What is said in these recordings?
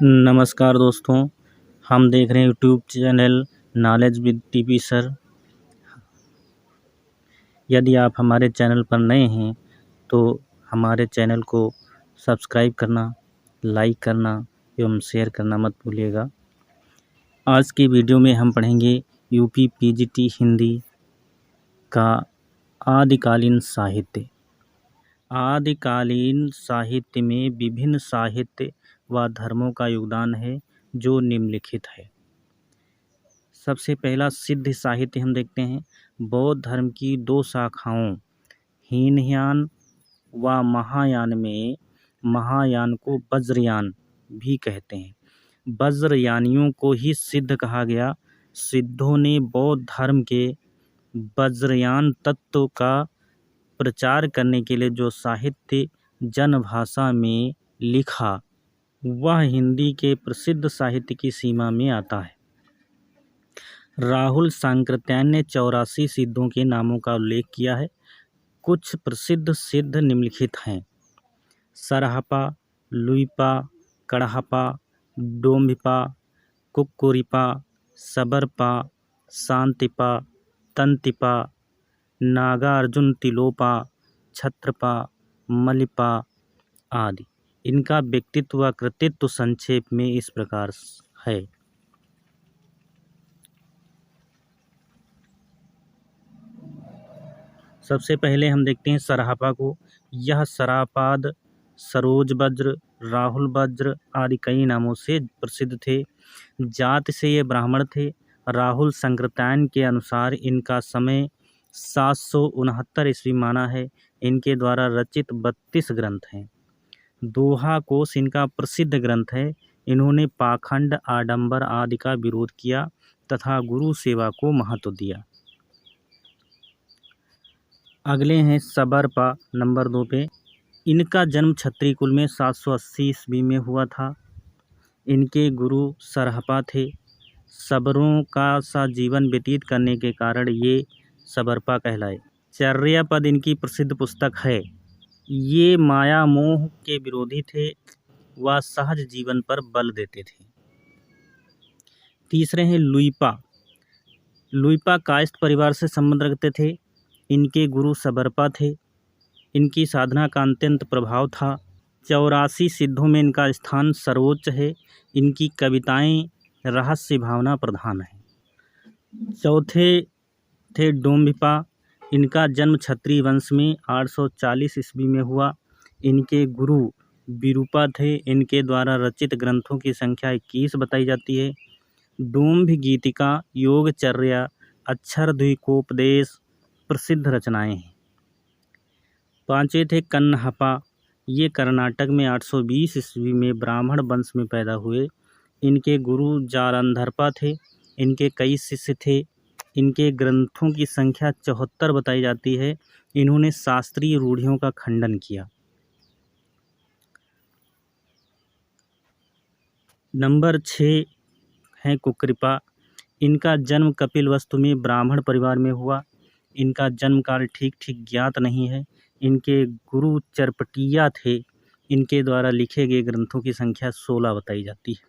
नमस्कार दोस्तों, हम देख रहे हैं YouTube channel knowledge with TP sir. यदि आप हमारे चैनल पर नए हैं तो हमारे चैनल को सब्सक्राइब करना, लाइक करना एवं शेयर करना मत भूलिएगा। आज की वीडियो में हम पढ़ेंगे यूपी पीजीटी हिंदी का आदिकालीन साहित्य। आदिकालीन साहित्य में विभिन्न साहित्य व धर्मों का योगदान है जो निम्नलिखित है। सबसे पहला सिद्ध साहित्य हम देखते हैं। बौद्ध धर्म की दो शाखाओं हीनयान व महायान में महायान को वज्रयान भी कहते हैं। वज्रयानियों को ही सिद्ध कहा गया। सिद्धों ने बौद्ध धर्म के वज्रयान तत्व का प्रचार करने के लिए जो साहित्य जनभाषा में लिखा वह हिंदी के प्रसिद्ध साहित्य की सीमा में आता है। राहुल सांकृत्यायन ने 84 सिद्धों के नामों का उल्लेख किया है। कुछ प्रसिद्ध सिद्ध निम्नलिखित हैं। सरहपा, लुइपा, कड़हपा, डोम्भिपा, कुक्कुरिपा, सबरपा, शांतिपा, तंतिपा, नागार्जुन तिलोपा, छत्रपा, मलिपा आदि। इनका व्यक्तित्व व कृतित्व संक्षेप में इस प्रकार है। सबसे पहले हम देखते हैं सरहपा को। यह सरापाद, सरोज वज्र, राहुल वज्र आदि कई नामों से प्रसिद्ध थे। जाति से ये ब्राह्मण थे। राहुल सांकृत्यायन के अनुसार इनका समय 769 ईस्वी माना है। इनके द्वारा रचित 32 ग्रंथ हैं। दोहा कोश इनका प्रसिद्ध ग्रंथ है। इन्होंने पाखंड, आडंबर आदि का विरोध किया तथा गुरु सेवा को महत्व दिया। अगले हैं सबरपा नंबर 2 पे। इनका जन्म क्षत्रिय कुल में 780 ईस्वी में हुआ था। इनके गुरु सरहपा थे। सबरों का सा जीवन व्यतीत करने के कारण ये सबरपा कहलाए। चर्यापद इनकी प्रसिद्ध पुस्तक है। ये माया मोह के विरोधी थे व सहज जीवन पर बल देते थे। तीसरे हैं लुइपा। लुइपा कायस्थ परिवार से संबंध रखते थे। इनके गुरु सबरपा थे। इनकी साधना का अत्यंत प्रभाव था। 84 सिद्धों में इनका स्थान सर्वोच्च है। इनकी कविताएं रहस्य भावना प्रधान है। चौथे थे डोम्भिपा। इनका जन्म क्षत्रिय वंश में 840 ईस्वी में हुआ। इनके गुरु विरूपा थे। इनके द्वारा रचित ग्रंथों की संख्या 21 बताई जाती है। डोम्भ गीतिका, योगचर्या, अक्षरद्वीकोपदेश प्रसिद्ध रचनाएं हैं। पांचवें थे कन्हपा। ये कर्नाटक में 820 ईस्वी में ब्राह्मण वंश में पैदा हुए। इनके गुरु जालंधरपा थे। इनके कई शिष्य थे। इनके ग्रंथों की संख्या 74 बताई जाती है। इन्होंने शास्त्रीय रूढ़ियों का खंडन किया। नंबर 6 है कुक्कुरिपा। इनका जन्म कपिलवस्तु में ब्राह्मण परिवार में हुआ। इनका जन्म काल ठीक ज्ञात नहीं है। इनके गुरु चरपटिया थे। इनके द्वारा लिखे गए ग्रंथों की संख्या 16 बताई जाती है।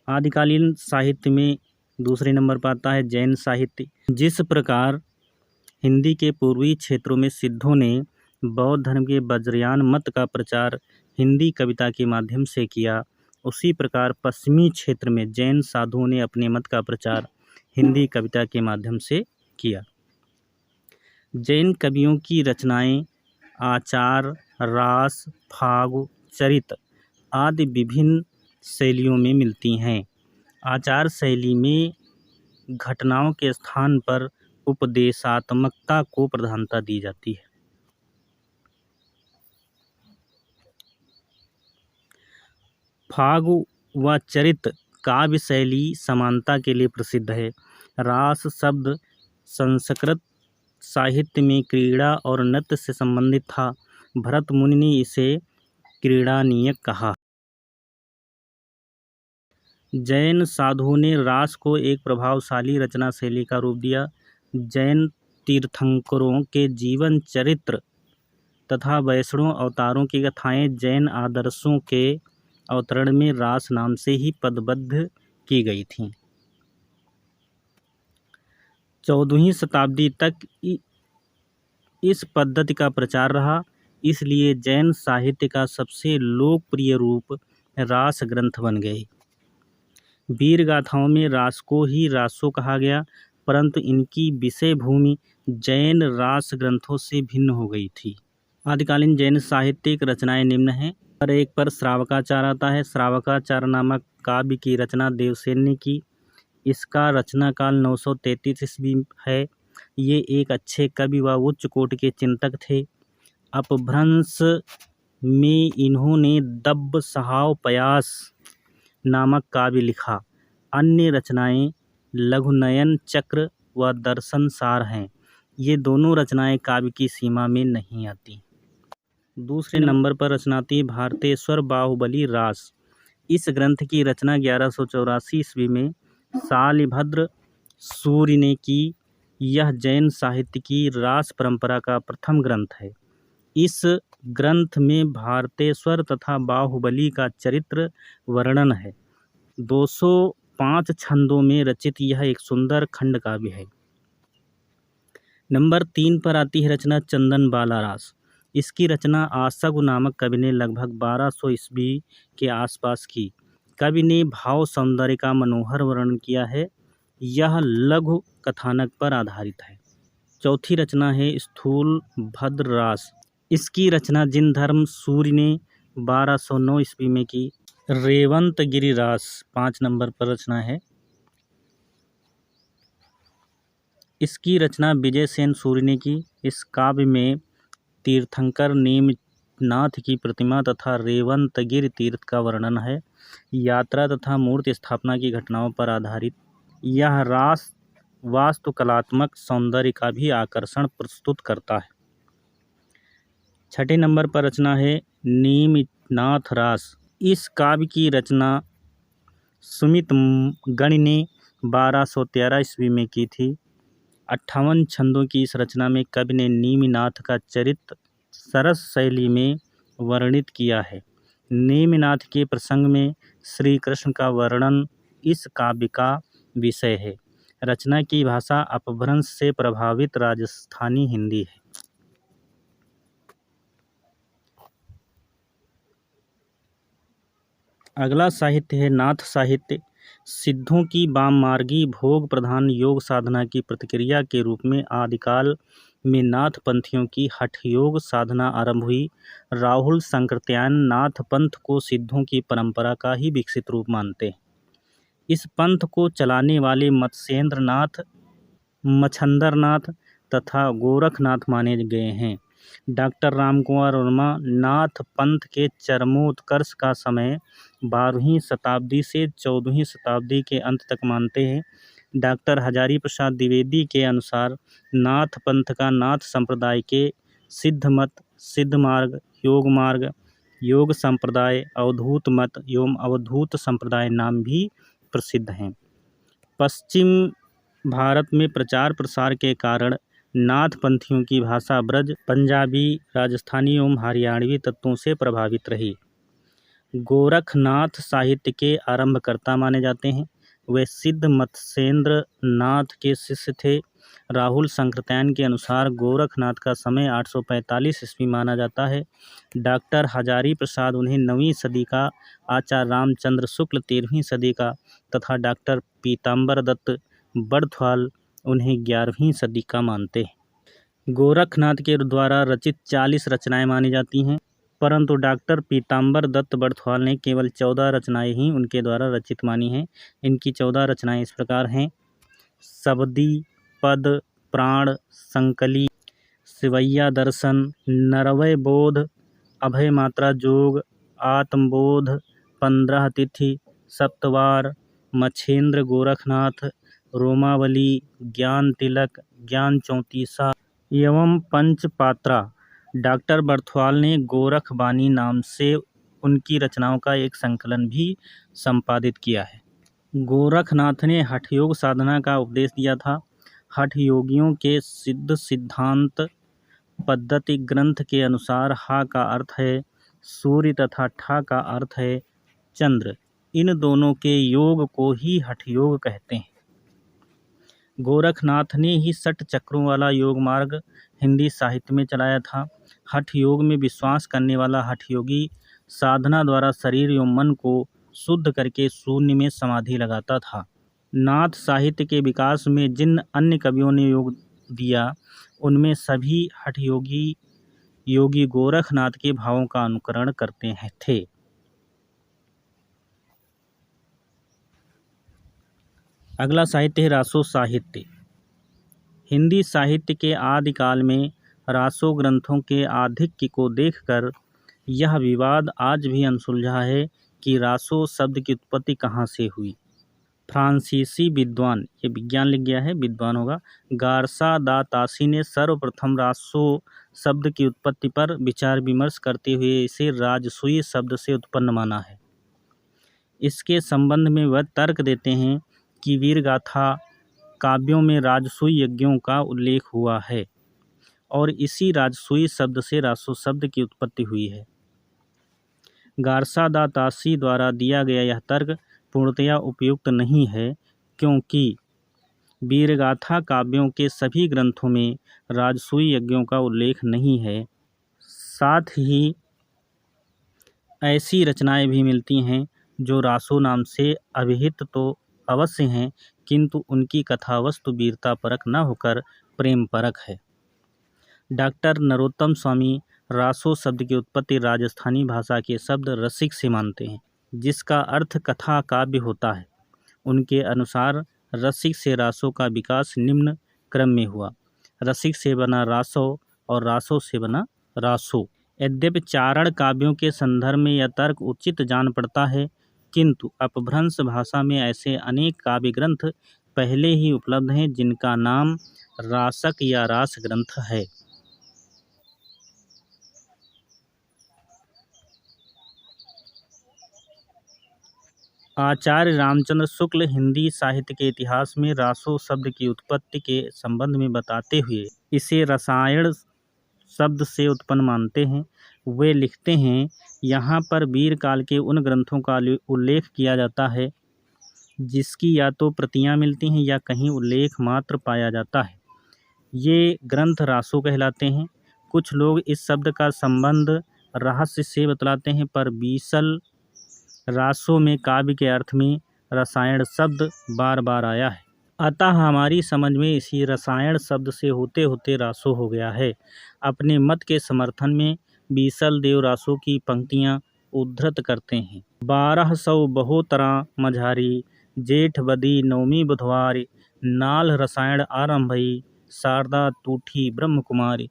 आदिकालीन साहित्य में दूसरे नंबर पर आता है जैन साहित्य। जिस प्रकार हिंदी के पूर्वी क्षेत्रों में सिद्धों ने बौद्ध धर्म के वज्रयान मत का प्रचार हिंदी कविता के माध्यम से किया, उसी प्रकार पश्चिमी क्षेत्र में जैन साधुओं ने अपने मत का प्रचार हिंदी कविता के माध्यम से किया। जैन कवियों की रचनाएं आचार, रास, फाग, चरित आदि विभिन्न शैलियों में मिलती हैं। आचार शैली में घटनाओं के स्थान पर उपदेशात्मकता को प्रधानता दी जाती है। फाग व चरित काव्य शैली समानता के लिए प्रसिद्ध है। रास शब्द संस्कृत साहित्य में क्रीड़ा और नृत्य से संबंधित था। भरत मुनि ने इसे क्रीड़ानीय कहा। जैन साधुओं ने रास को एक प्रभावशाली रचना शैली का रूप दिया। जैन तीर्थंकरों के जीवन चरित्र तथा वैष्णव अवतारों की कथाएं जैन आदर्शों के अवतरण में रास नाम से ही पदबद्ध की गई थीं। 14वीं शताब्दी तक इस पद्धति का प्रचार रहा, इसलिए जैन साहित्य का सबसे लोकप्रिय रूप रास ग्रंथ बन गए। वीर गाथाओं में रास को ही रासो कहा गया, परंतु इनकी विषय भूमि जैन रास ग्रंथों से भिन्न हो गई थी। आदिकालीन जैन साहित्यिक रचनाएं निम्न हैं। पर एक पर श्रावकाचार आता है। श्रावकाचार नामक काव्य की रचना देवसेन ने की। इसका रचना काल 933 ईस्वी है। ये एक अच्छे कवि व उच्च कोटि के चिंतक थे। अपभ्रंश में इन्होंने दब्ब सहाव पयास नामक काव्य लिखा। अन्य रचनाएं लघुनयन चक्र व दर्शन सार हैं। ये दोनों रचनाएं काव्य की सीमा में नहीं आती। दूसरे नंबर पर रचनाती भारतेश्वर बाहुबली रास। इस ग्रंथ की रचना 1184 ईस्वी में शालिभद्र सूर्य ने की। यह जैन साहित्य की रास परंपरा का प्रथम ग्रंथ है। इस ग्रंथ में भारतेश्वर तथा बाहुबली का चरित्र वर्णन है। 205 छंदों में रचित यह एक सुंदर खंड काव्य है। नंबर 3 पर आती है रचना चंदन बाला रास। इसकी रचना आसगु नामक कवि ने लगभग 1200 ईस्वी के आसपास की। कवि ने भाव सौंदर्य का मनोहर वर्णन किया है। यह लघु कथानक पर आधारित है। चौथी रचना है स्थूल भद्र रास। इसकी रचना जिनधर्म सूर्य ने 1209 ईस्वी में की। रेवंतगिरि रास 5 नंबर पर रचना है। इसकी रचना विजयसेन सूर्य ने की। इस काव्य में तीर्थंकर नेमिनाथ की प्रतिमा तथा रेवंतगिरि तीर्थ का वर्णन है। यात्रा तथा मूर्ति स्थापना की घटनाओं पर आधारित यह रास वास्तुकलात्मक सौंदर्य का भी आकर्षण प्रस्तुत करता है। छठे नंबर पर रचना है नेमिनाथ रास। इस काव्य की रचना सुमित गण ने 1213 ईस्वी में की थी। 58 छंदों की इस रचना में कवि ने नेमिनाथ का चरित्र सरस शैली में वर्णित किया है। नेमिनाथ के प्रसंग में श्री कृष्ण का वर्णन इस काव्य का विषय है। रचना की भाषा अपभ्रंश से प्रभावित राजस्थानी हिंदी है। अगला साहित्य है नाथ साहित्य। सिद्धों की वाममार्गी भोग प्रधान योग साधना की प्रतिक्रिया के रूप में आदिकाल में नाथ पंथियों की हठ योग साधना आरंभ हुई। राहुल संकृत्यायन नाथ पंथ को सिद्धों की परंपरा का ही विकसित रूप मानते हैं। इस पंथ को चलाने वाले मत्स्येंद्र नाथ, मच्छंदरनाथ तथा गोरखनाथ माने गए हैं। डॉक्टर रामकुमार वर्मा नाथ पंथ के चरमोत्कर्ष का समय 12वीं शताब्दी से 14वीं शताब्दी के अंत तक मानते हैं। डॉक्टर हजारी प्रसाद द्विवेदी के अनुसार नाथ पंथ का नाथ संप्रदाय के सिद्ध मत, सिद्ध मार्ग, योग संप्रदाय, अवधूत मत एवं अवधूत संप्रदाय नाम भी प्रसिद्ध हैं। पश्चिम भारत में प्रचार प्रसार के कारण नाथ पंथियों की भाषा ब्रज, पंजाबी, राजस्थानी एवं हरियाणवी तत्वों से प्रभावित रही। गोरखनाथ साहित्य के आरंभकर्ता माने जाते हैं। वे सिद्ध मत्स्येंद्र नाथ के शिष्य थे। राहुल संकृत्यायन के अनुसार गोरखनाथ का समय 845 ईस्वी माना जाता है। डॉक्टर हजारी प्रसाद उन्हें 9वीं सदी का, आचार्य रामचंद्र शुक्ल 13वीं सदी का तथा डॉक्टर पीताम्बर दत्त बड़थवाल उन्हें 11वीं सदी का मानते हैं। गोरखनाथ के द्वारा रचित 40 रचनाएं मानी जाती हैं, परंतु डॉक्टर पीताम्बर दत्त बड़थवाल ने केवल 14 रचनाएं ही उनके द्वारा रचित मानी हैं। इनकी 14 रचनाएं इस प्रकार हैं: शबदी, पद, प्राण, संकली, शिवैया दर्शन, नरवय बोध, अभय मात्रा जोग, आत्मबोध, 15 तिथि, सप्तवार, मच्छेंद्र गोरखनाथ, रोमावली, ज्ञान तिलक, ज्ञान चौतीसा एवं पंचपात्रा। डॉक्टर बड़थवाल ने गोरखबानी नाम से उनकी रचनाओं का एक संकलन भी संपादित किया है। गोरखनाथ ने हठ योग साधना का उपदेश दिया था। हठ योगियों के सिद्ध सिद्धांत पद्धति ग्रंथ के अनुसार हा का अर्थ है सूर्य तथा ठा का अर्थ है चंद्र। इन दोनों के योग को ही हठ योग कहते हैं। गोरखनाथ ने ही 60 चक्रों वाला योग मार्ग हिंदी साहित्य में चलाया था। हठ योग में विश्वास करने वाला हठ योगी साधना द्वारा शरीर एवं मन को शुद्ध करके शून्य में समाधि लगाता था। नाथ साहित्य के विकास में जिन अन्य कवियों ने योग दिया उनमें सभी हठ योगी गोरखनाथ के भावों का अनुकरण करते थे। अगला साहित्य है रासो साहित्य। हिंदी साहित्य के आदिकाल में रासो ग्रंथों के आधिक्य को देखकर यह विवाद आज भी अनसुलझा है कि रासो शब्द की उत्पत्ति कहाँ से हुई। फ्रांसीसी विद्वान, ये विज्ञान लिख गया है, विद्वान होगा, गारसा दा तासी ने सर्वप्रथम रासो शब्द की उत्पत्ति पर विचार विमर्श करते हुए इसे राजसूय शब्द से उत्पन्न माना है। इसके संबंध में वह तर्क देते हैं कि वीरगाथा काव्यों में राजसूय यज्ञों का उल्लेख हुआ है और इसी राजसूय शब्द से रासो शब्द की उत्पत्ति हुई है। गारसा दा तासी द्वारा दिया गया यह तर्क पूर्णतया उपयुक्त नहीं है क्योंकि वीरगाथा काव्यों के सभी ग्रंथों में राजसूय यज्ञों का उल्लेख नहीं है। साथ ही ऐसी रचनाएं भी मिलती हैं जो रासो नाम से अभिहित तो अवश्य हैं किंतु उनकी कथा वस्तु वीरता परक न होकर प्रेम परक है। डॉक्टर नरोत्तम स्वामी रासो शब्द की उत्पत्ति राजस्थानी भाषा के शब्द रसिक से मानते हैं जिसका अर्थ कथा काव्य होता है। उनके अनुसार रसिक से रासो का विकास निम्न क्रम में हुआ। रसिक से बना रासो और रासो से बना रासो। यद्यपि चारण काव्यों के संदर्भ में यह तर्क उचित जान पड़ता है किंतु अपभ्रंश भाषा में ऐसे अनेक काव्य ग्रंथ पहले ही उपलब्ध हैं जिनका नाम रासक या रास ग्रंथ है। आचार्य रामचंद्र शुक्ल हिंदी साहित्य के इतिहास में रासो शब्द की उत्पत्ति के संबंध में बताते हुए इसे रसायन शब्द से उत्पन्न मानते हैं। वे लिखते हैं, यहाँ पर वीर काल के उन ग्रंथों का उल्लेख किया जाता है जिसकी या तो प्रतियाँ मिलती हैं या कहीं उल्लेख मात्र पाया जाता है। ये ग्रंथ रासो कहलाते हैं। कुछ लोग इस शब्द का संबंध रहस्य से बतलाते हैं पर बीसल रासो में काव्य के अर्थ में रसायन शब्द बार बार आया है। अतः हमारी समझ में इसी रसायन शब्द से होते होते रासो हो गया है। अपने मत के समर्थन में बीसल देव रासो की पंक्तियाँ उद्धृत करते हैं। 1200 बहोतरा मझारी जेठ बदी नवमी बुधवार नाल रसायन आरंभई शारदा टूठी ब्रह्म कुमारी।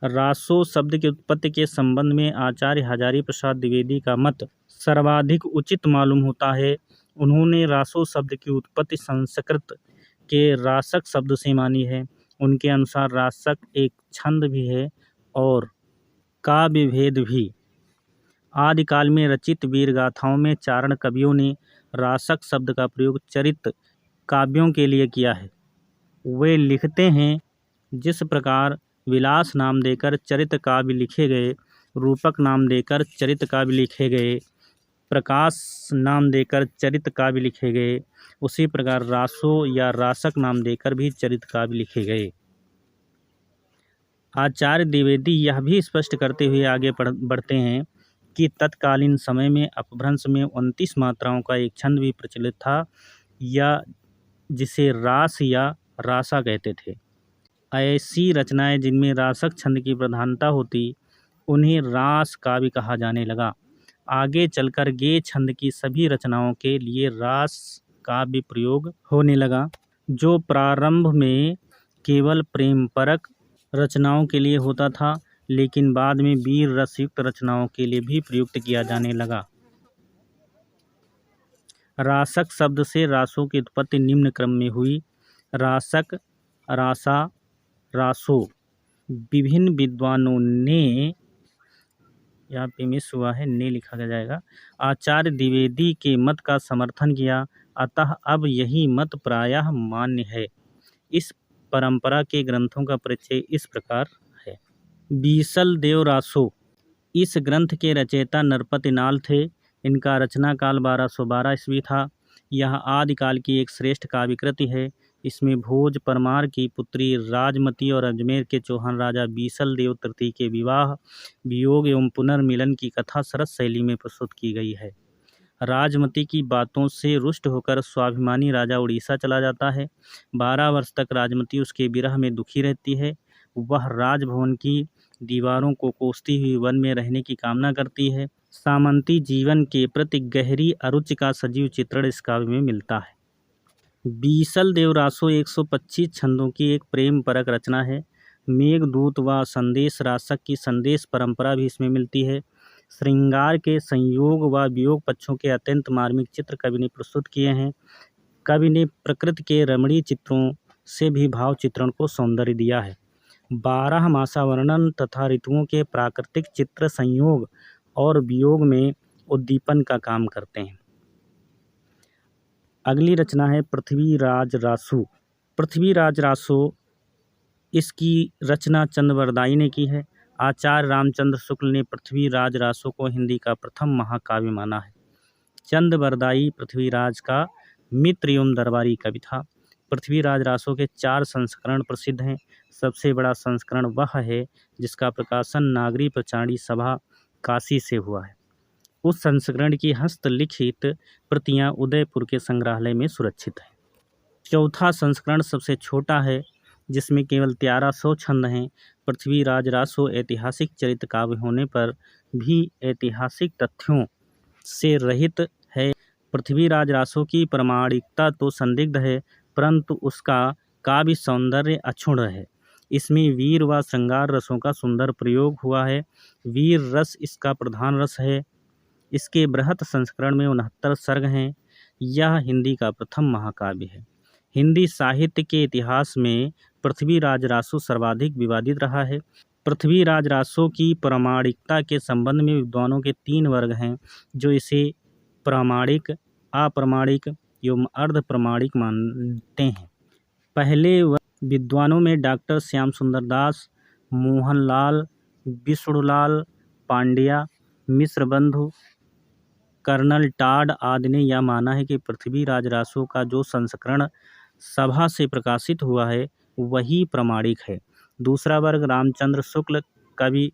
रासो शब्द की उत्पत्ति के संबंध में आचार्य हजारी प्रसाद द्विवेदी का मत सर्वाधिक उचित मालूम होता है। उन्होंने रासो शब्द की उत्पत्ति संस्कृत के रासक शब्द से मानी है। उनके अनुसार रासक एक छंद भी है और काव्य भेद भी। आदिकाल में रचित वीर गाथाओं में चारण कवियों ने रासक शब्द का प्रयोग चरित काव्यों के लिए किया है। वे लिखते हैं, जिस प्रकार विलास नाम देकर चरित काव्य लिखे गए, रूपक नाम देकर चरित काव्य लिखे गए, प्रकाश नाम देकर चरित काव्य लिखे गए, उसी प्रकार रासो या रासक नाम देकर भी चरित काव्य लिखे गए। आचार्य द्विवेदी यह भी स्पष्ट करते हुए आगे बढ़ते हैं कि तत्कालीन समय में अपभ्रंश में 29 मात्राओं का एक छंद भी प्रचलित था या जिसे रास या रासा कहते थे। ऐसी रचनाएं जिनमें रासक छंद की प्रधानता होती उन्हें रास काव्य कहा जाने लगा। आगे चलकर गे छंद की सभी रचनाओं के लिए रास काव्य प्रयोग होने लगा जो प्रारंभ में केवल प्रेम परक रचनाओं के लिए होता था लेकिन बाद में वीर रसयुक्त रचनाओं के लिए भी प्रयुक्त किया जाने लगा। रासक शब्द से रासों की उत्पत्ति निम्न क्रम में हुई। रासक, रासा, रासो। विभिन्न विद्वानों ने, यहाँ पे मिस हुआ है, ने लिखा जाएगा, आचार्य द्विवेदी के मत का समर्थन किया। अतः अब यही मत प्रायः मान्य है। इस परंपरा के ग्रंथों का परिचय इस प्रकार है। बीसल देव रासो इस ग्रंथ के रचयिता नरपति नाल थे। इनका रचना काल 1212 ईस्वी था। यह आदिकाल की एक श्रेष्ठ काव्य कृति है। इसमें भोज परमार की पुत्री राजमती और अजमेर के चौहान राजा बीसल देव तृतीय के विवाह, वियोग एवं पुनर्मिलन की कथा सरस शैली में प्रस्तुत की गई है। राजमती की बातों से रुष्ट होकर स्वाभिमानी राजा उड़ीसा चला जाता है। 12 वर्ष तक राजमती उसके विरह में दुखी रहती है। वह राजभवन की दीवारों को कोसती हुई वन में रहने की कामना करती है। सामंती जीवन के प्रति गहरी अरुचि का सजीव चित्रण इस काव्य में मिलता है। बीसल देव रासो 125 छंदों की एक प्रेम परक रचना है। मेघदूत व संदेश रासक की संदेश परंपरा भी इसमें मिलती है। श्रृंगार के संयोग व वियोग पक्षों के अत्यंत मार्मिक चित्र कवि ने प्रस्तुत किए हैं। कवि ने प्रकृति के रमणीय चित्रों से भी भाव चित्रण को सौंदर्य दिया है। 12 मासा वर्णन तथा ऋतुओं के प्राकृतिक चित्र संयोग और वियोग में उद्दीपन का काम करते हैं। अगली रचना है पृथ्वीराज रासो। पृथ्वीराज रासो इसकी रचना चंद्रवरदाई ने की है। आचार्य रामचंद्र शुक्ल ने पृथ्वीराज रासो को हिंदी का प्रथम महाकाव्य माना है। चंद्रवरदाई पृथ्वीराज का मित्र एवं दरबारी कवि था। पृथ्वीराज रासो के 4 संस्करण प्रसिद्ध हैं। सबसे बड़ा संस्करण वह है जिसका प्रकाशन नागरी प्रचारणी सभा काशी से हुआ है। उस संस्करण की हस्तलिखित प्रतियां उदयपुर के संग्रहालय में सुरक्षित हैं। चौथा संस्करण सबसे छोटा है, जिसमें केवल 1300 छंद हैं। पृथ्वीराज रासो ऐतिहासिक चरित्र काव्य होने पर भी ऐतिहासिक तथ्यों से रहित है। पृथ्वीराज रासो की प्रामाणिकता तो संदिग्ध है, परंतु उसका काव्य सौंदर्य अक्षुण्ण है। इसमें वीर व श्रृंगार रसों का सुंदर प्रयोग हुआ है। वीर रस इसका प्रधान रस है। इसके बृहत संस्करण में 69 सर्ग हैं। यह हिंदी का प्रथम महाकाव्य है। हिंदी साहित्य के इतिहास में पृथ्वीराज रासो सर्वाधिक विवादित रहा है। पृथ्वीराज रासो की प्रामाणिकता के संबंध में विद्वानों के 3 वर्ग हैं, जो इसे प्रामाणिक, अप्रामाणिक एवं अर्ध प्रामाणिक मानते हैं। पहले विद्वानों में डॉक्टर श्याम सुंदर दास, मोहनलाल, विष्णुलाल पांड्या, मिश्र बंधु, कर्नल टाड आदि ने यह माना है कि पृथ्वीराज रासो का जो संस्करण सभा से प्रकाशित हुआ है वही प्रामाणिक है। दूसरा वर्ग रामचंद्र शुक्ल, कवि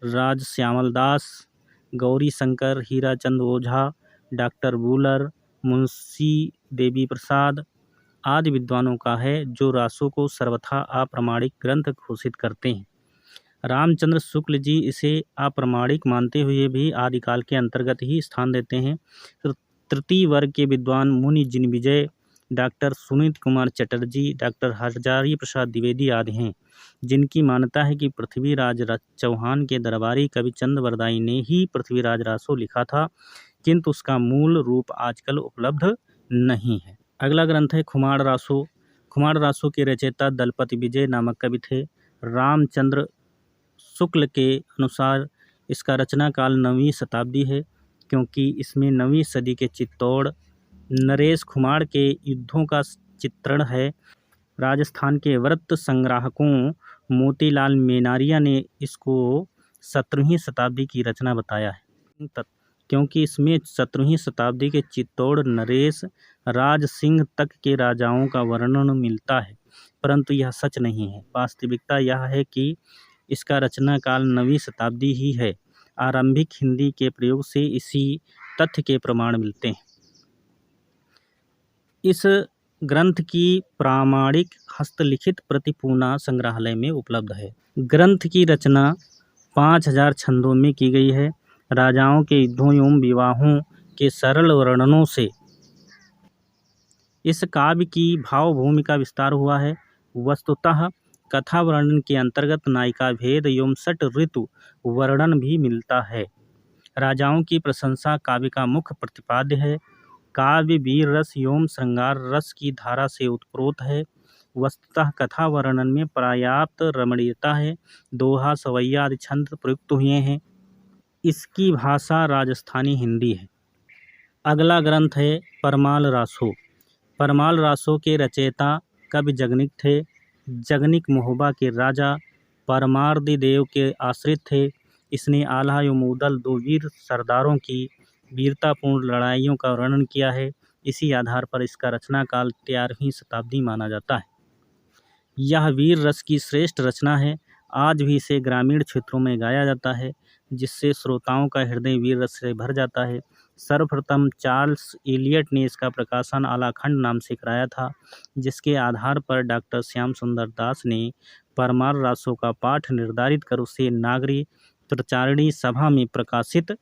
राजश्यामल दास, गौरी शंकर, हीराचंद ओझा, डॉक्टर बूलर, मुंशी देवी प्रसाद आदि विद्वानों का है, जो रासो को सर्वथा अप्रामाणिक ग्रंथ घोषित करते हैं। रामचंद्र शुक्ल जी इसे अप्रामाणिक मानते हुए भी आदिकाल के अंतर्गत ही स्थान देते हैं। तृतीय वर्ग के विद्वान मुनि जिनविजय, डॉक्टर सुनीत कुमार चटर्जी, डॉक्टर हजारी प्रसाद द्विवेदी आदि हैं, जिनकी मान्यता है कि पृथ्वीराज चौहान के दरबारी कवि चंद्रवरदाई ने ही पृथ्वीराज रासो लिखा था, किंतु उसका मूल रूप आजकल उपलब्ध नहीं है। अगला ग्रंथ है खुमार रासो। खुमार रासो के रचयिता दलपति विजय नामक कवि थे। रामचंद्र शुक्ल के अनुसार इसका रचना काल 9वीं शताब्दी है, क्योंकि इसमें 9वीं सदी के चित्तौड़ नरेश खुमार के युद्धों का चित्रण है। राजस्थान के व्रत संग्राहकों मोतीलाल मेनारिया ने इसको 17वीं शताब्दी की रचना बताया है, क्योंकि इसमें 17वीं शताब्दी के चित्तौड़ नरेश राज सिंह तक के राजाओं का वर्णन मिलता है, परंतु यह सच नहीं है। वास्तविकता यह है कि इसका रचना काल 9वीं शताब्दी ही है। आरंभिक हिंदी के प्रयोग से इसी तथ्य के प्रमाण मिलते हैं। इस ग्रंथ की प्रामाणिक हस्तलिखित प्रति पूना संग्रहालय में उपलब्ध है। ग्रंथ की रचना 5000 छंदों में की गई है। राजाओं के युद्धों एवं विवाहों के सरल वर्णनों से इस काव्य की भावभूमि का विस्तार हुआ है। वस्तुतः कथा वर्णन के अंतर्गत नायिका भेद एवं 6 ऋतु वर्णन भी मिलता है। राजाओं की प्रशंसा काव्य का मुख्य प्रतिपाद्य है। काव्य वीर रस एवं श्रृंगार रस की धारा से उत्प्रोत है। वस्तुतः कथा वर्णन में पर्याप्त रमणीयता है। दोहा, सवैया आदि छंद प्रयुक्त हुए हैं। इसकी भाषा राजस्थानी हिंदी है। अगला ग्रंथ है परमाल रासो। परमाल रासो के रचयिता कवि जगनिक थे। जगनिक महोबा के राजा परमार्दी देव के आश्रित थे। इसने आल्हा एवं मूदल 2 वीर सरदारों की वीरतापूर्ण लड़ाइयों का वर्णन किया है। इसी आधार पर इसका रचना काल 13वीं शताब्दी माना जाता है। यह वीर रस की श्रेष्ठ रचना है। आज भी इसे ग्रामीण क्षेत्रों में गाया जाता है, जिससे श्रोताओं का हृदय वीर रस से भर जाता है। सर्वप्रथम चार्ल्स इलियट ने इसका प्रकाशन आलाखंड नाम से कराया था, जिसके आधार पर डॉक्टर श्याम सुंदर दास ने परमार रासों का पाठ निर्धारित कर उसे नागरी प्रचारिणी सभा में प्रकाशित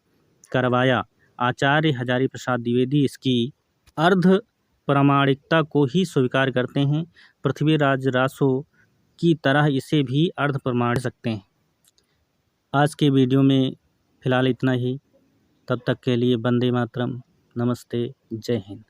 करवाया। आचार्य हजारी प्रसाद द्विवेदी इसकी अर्ध प्रामाणिकता को ही स्वीकार करते हैं। पृथ्वीराज रासो की तरह इसे भी अर्ध प्रमाणित सकते हैं। आज के वीडियो में फ़िलहाल इतना ही। तब तक के लिए वंदे मातरम। नमस्ते। जय हिंद।